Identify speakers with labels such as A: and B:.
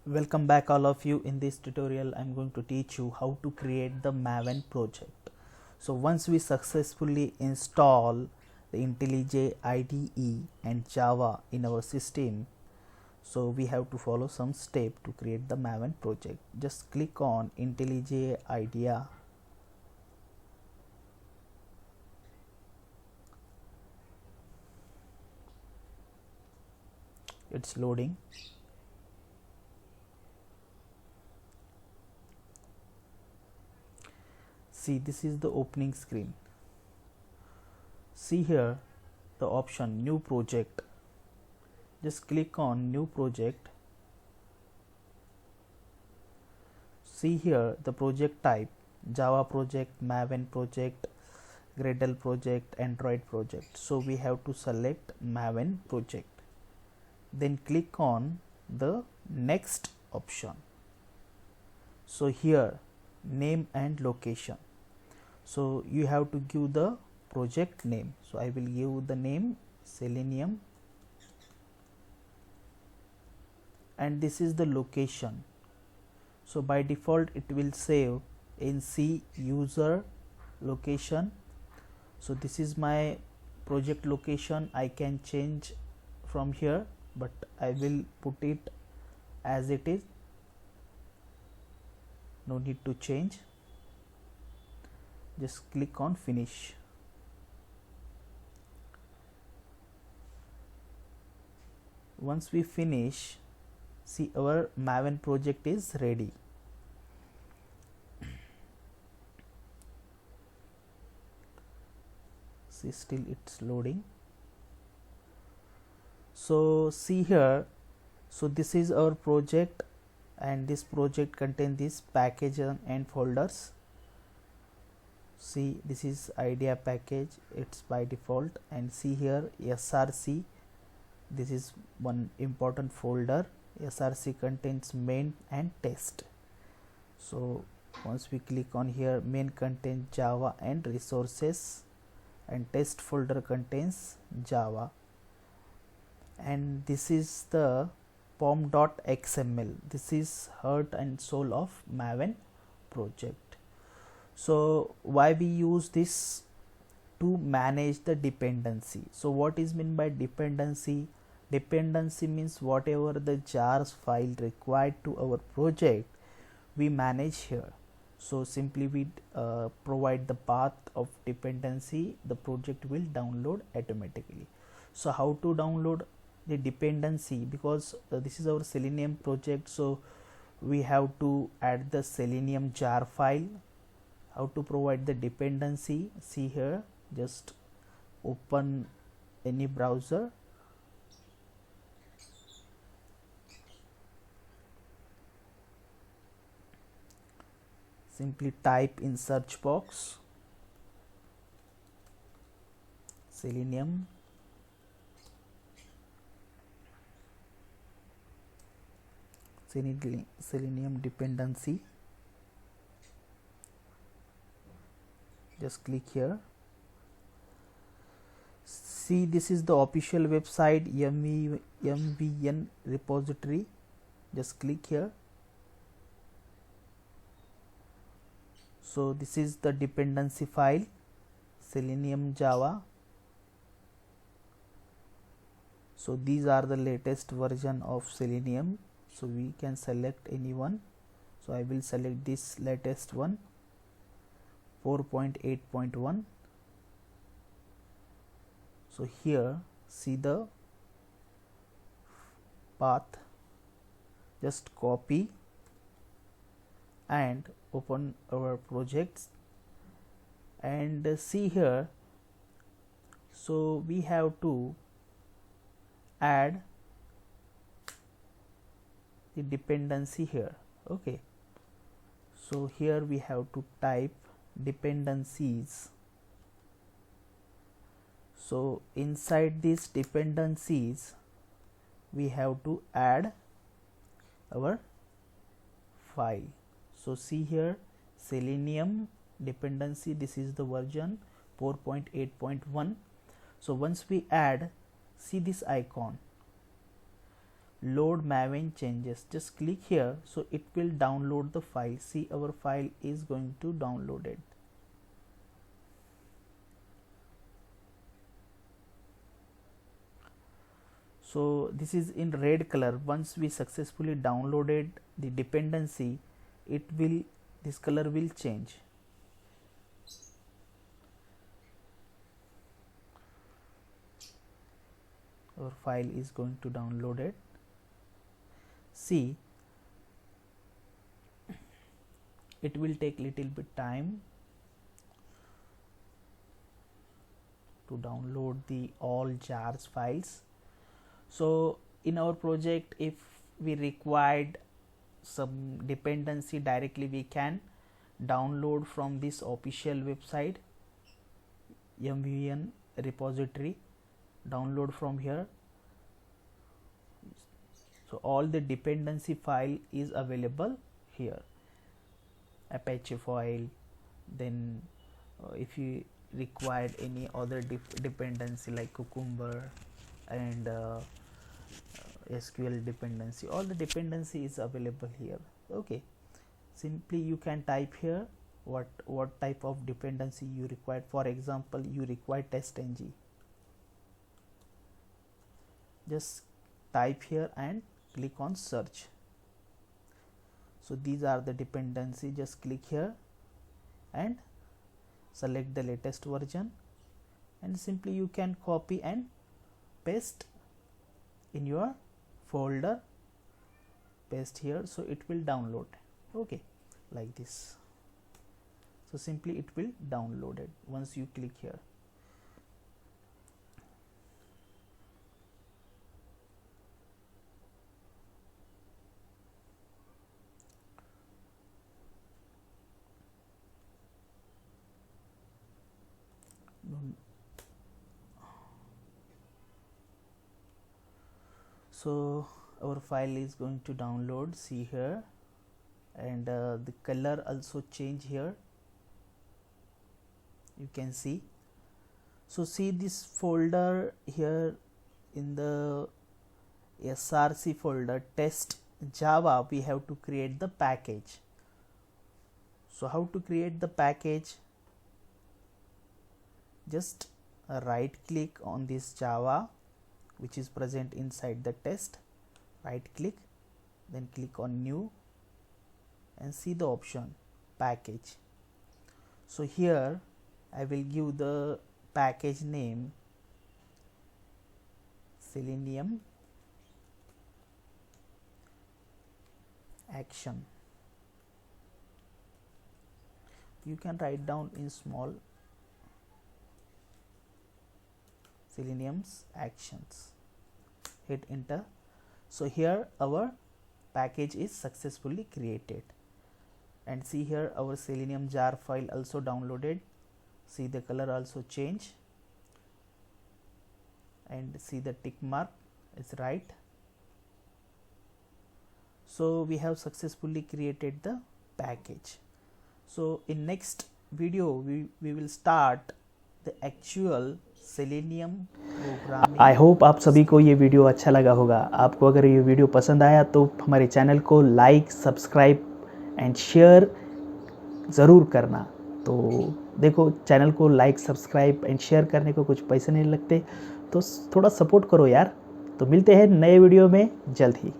A: Welcome back all of you. In this tutorial I'm going to teach you how to create the Maven project. So once we successfully install the IntelliJ IDE and Java in our system, so we have to follow some step to create the Maven project. Just click on IntelliJ IDEA. It's loading. See, this is the opening screen. See here the option new project. Just click on new project. See here the project type: Java project, Maven project, Gradle project, Android project. So we have to select Maven project. Then click on the next option. So here name and location. So you have to give the project name. So I will give the name Selenium, and this is the location. So by default it will save in C user location. So this is my project location. I can change from here, but I will put it as it is. No need to change. Just click on finish. Once we finish, see our Maven project is ready. See, still it's loading. So see here, so this is our project, and this project contains this package and folders. See, this is idea package, it's by default. And see here src, this is one important folder. Src contains main and test. So once we click on here, main contains Java and resources, and test folder contains Java. And this is the pom.xml. This is heart and soul of Maven project. So why we use this? To manage the dependency. So what is meant by dependency? Dependency means whatever the jars file required to our project, we manage here. So simply we provide the path of dependency, the project will download automatically. So how to download the dependency? Because this is our Selenium project, so we have to add the Selenium jar file. How to provide the dependency? See here, just open any browser, simply type in search box Selenium, Selenium dependency. Just click here. See, this is the official website, MVN repository. Just click here. So this is the dependency file, Selenium Java. So these are the latest version of Selenium, so we can select any one. So I will select this latest one, 4.8.1. so here see the path, just copy and open our projects, and see here, so we have to add the dependency here. Okay, so here we have to type dependencies. So inside these dependencies we have to add our file. So see here, Selenium dependency, this is the version 4.8.1. so once we add, see this icon, load Maven changes. Just click here, so it will download the file. See, our file is going to download it. So this is in red color. Once we successfully downloaded the dependency, this color will change. Our file is going to download it. See, it will take little bit time to download the all jars files. So in our project, if we required some dependency directly, we can download from this official website, MVN repository, download from here. So all the dependency file is available here, Apache file. Then if you required any other dependency like Cucumber and SQL dependency, all the dependency is available here. Okay, simply you can type here what type of dependency you require. For example, you require testng. Just type here and click on search. So these are the dependency. Just click here and select the latest version, and simply you can copy and paste in your folder. Paste here, so it will download. Okay, like this. So simply it will download it once you click here. So our file is going to download. See here, and the color also change here, you can see. So see this folder here, in the src folder test Java, we have to create the package. So how to create the package? Just right click on this Java which is present inside the test, right click, then click on new and see the option package. So here I will give the package name selenium action. You can write down in small, selenium's actions. Hit enter. So here our package is successfully created, and see here our selenium jar file also downloaded. See the color also change, and see the tick mark is right. So we have successfully created the package. So in next video we will start the actual selenium programming.
B: I hope आप सभी को ये video अच्छा लगा होगा। आपको अगर ये वीडियो पसंद आया तो हमारे चैनल को लाइक, सब्सक्राइब एंड शेयर ज़रूर करना। तो देखो, चैनल को लाइक, सब्सक्राइब एंड शेयर करने को कुछ पैसे नहीं लगते, तो थोड़ा सपोर्ट करो यार। तो मिलते हैं नए वीडियो में जल्द ही।